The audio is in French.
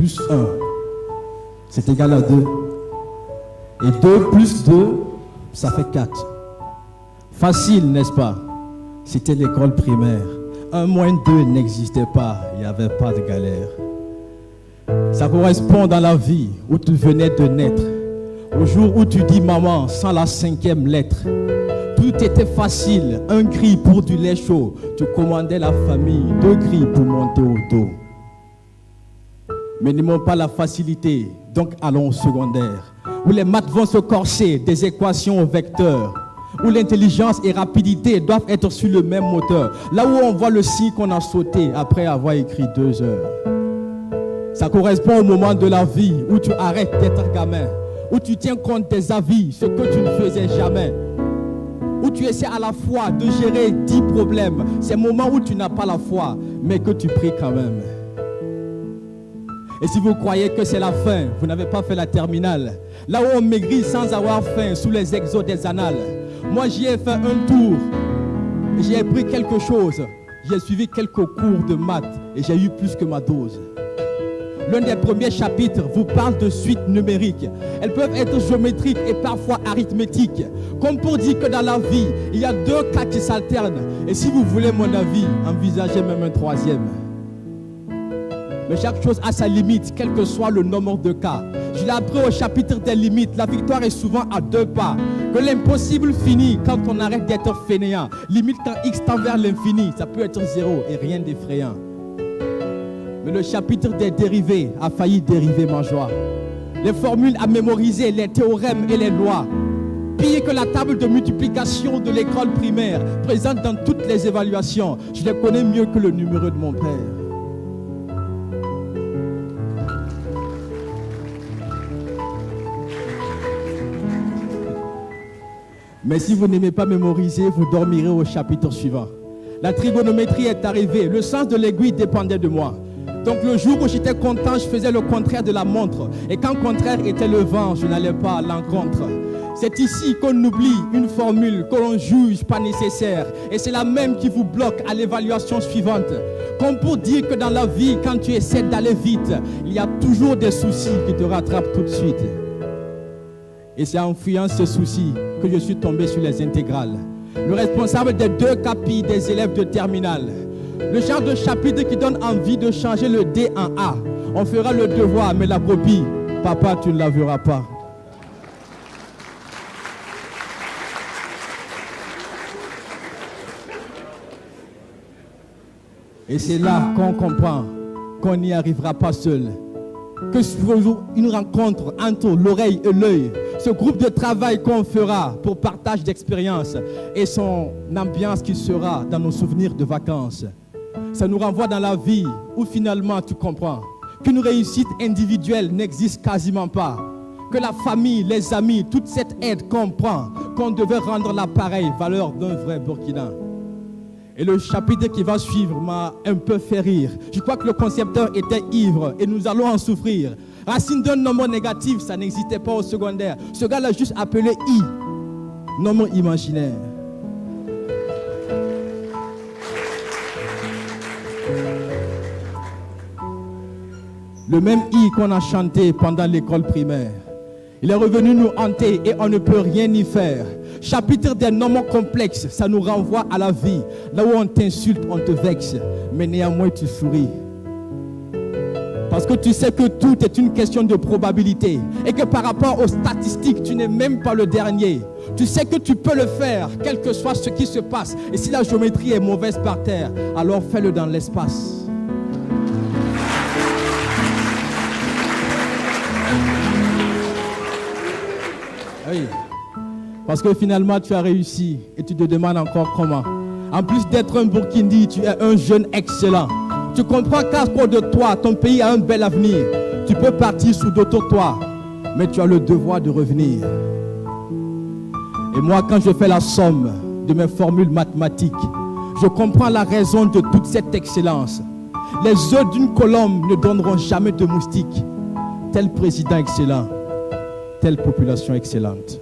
plus 1, c'est égal à 2. Et 2 plus 2, ça fait 4. Facile, n'est-ce pas? C'était l'école primaire. 1 moins 2 n'existait pas, il n'y avait pas de galère. Ça correspond dans la vie où tu venais de naître, au jour où tu dis maman sans la 5e lettre. Tout était facile, un cri pour du lait chaud, tu commandais la famille, 2 cris pour monter au dos. Mais n'aimons pas la facilité, donc allons au secondaire, où les maths vont se corser, des équations au vecteur, où l'intelligence et rapidité doivent être sur le même moteur, là où on voit le signe qu'on a sauté après avoir écrit 2 heures. Ça correspond au moment de la vie où tu arrêtes d'être gamin, où tu tiens compte des avis, ce que tu ne faisais jamais, où tu essaies à la fois de gérer 10 problèmes, ces moments où tu n'as pas la foi, mais que tu pries quand même. Et si vous croyez que c'est la fin, vous n'avez pas fait la terminale, là où on maigrit sans avoir faim, sous les exos des annales. Moi j'y ai fait un tour, j'y ai pris quelque chose, j'ai suivi quelques cours de maths et j'ai eu plus que ma dose. L'un des premiers chapitres vous parle de suites numériques. Elles peuvent être géométriques et parfois arithmétiques. Comme pour dire que dans la vie, il y a 2 cas qui s'alternent. Et si vous voulez mon avis, envisagez même un 3e. Mais chaque chose a sa limite, quel que soit le nombre de cas. Je l'ai appris au chapitre des limites. La victoire est souvent à 2 pas. Que l'impossible finit quand on arrête d'être fainéant. Limite quand X tend vers l'infini, ça peut être 0 et rien d'effrayant. Mais le chapitre des dérivés a failli dériver ma joie. Les formules à mémoriser, les théorèmes et les lois. Pire que la table de multiplication de l'école primaire, présente dans toutes les évaluations. Je les connais mieux que le numéro de mon père. Mais si vous n'aimez pas mémoriser, vous dormirez au chapitre suivant. La trigonométrie est arrivée, le sens de l'aiguille dépendait de moi. Donc le jour où j'étais content, je faisais le contraire de la montre. Et quand le contraire était le vent, je n'allais pas à l'encontre. C'est ici qu'on oublie une formule que l'on juge pas nécessaire. Et c'est la même qui vous bloque à l'évaluation suivante. Comme pour dire que dans la vie, quand tu essaies d'aller vite, il y a toujours des soucis qui te rattrapent tout de suite. Et c'est en fuyant ces soucis que je suis tombé sur les intégrales. Le responsable des 2 capis des élèves de terminale. Le genre de chapitre qui donne envie de changer le D en A. On fera le devoir, mais la copie, papa, tu ne la verras pas. Et c'est là qu'on comprend qu'on n'y arrivera pas seul. Que sur une rencontre entre l'oreille et l'œil, ce groupe de travail qu'on fera pour partage d'expérience et son ambiance qui sera dans nos souvenirs de vacances. Ça nous renvoie dans la vie où finalement tu comprends qu'une réussite individuelle n'existe quasiment pas. Que la famille, les amis, toute cette aide qu'on prend, qu'on devait rendre la pareille valeur d'un vrai Burkina. Et le chapitre qui va suivre m'a un peu fait rire. Je crois que le concepteur était ivre et nous allons en souffrir. Racine d'un nombre négatif, ça n'existait pas au secondaire. Ce gars l'a juste appelé I, nombre imaginaire. Le même I qu'on a chanté pendant l'école primaire. Il est revenu nous hanter et on ne peut rien y faire. Chapitre des nombres complexes, ça nous renvoie à la vie. Là où on t'insulte, on te vexe, mais néanmoins tu souris. Parce que tu sais que tout est une question de probabilité et que par rapport aux statistiques, tu n'es même pas le dernier. Tu sais que tu peux le faire, quel que soit ce qui se passe. Et si la géométrie est mauvaise par terre, alors fais-le dans l'espace. Oui. Parce que finalement, tu as réussi et tu te demandes encore comment. En plus d'être un Burkindi, tu es un jeune excellent. Tu comprends qu'à cause de toi, ton pays a un bel avenir. Tu peux partir sous d'autres toits, mais tu as le devoir de revenir. Et moi, quand je fais la somme de mes formules mathématiques, je comprends la raison de toute cette excellence. Les œufs d'une colombe ne donneront jamais de moustiques. Tel président excellent, telle population excellente.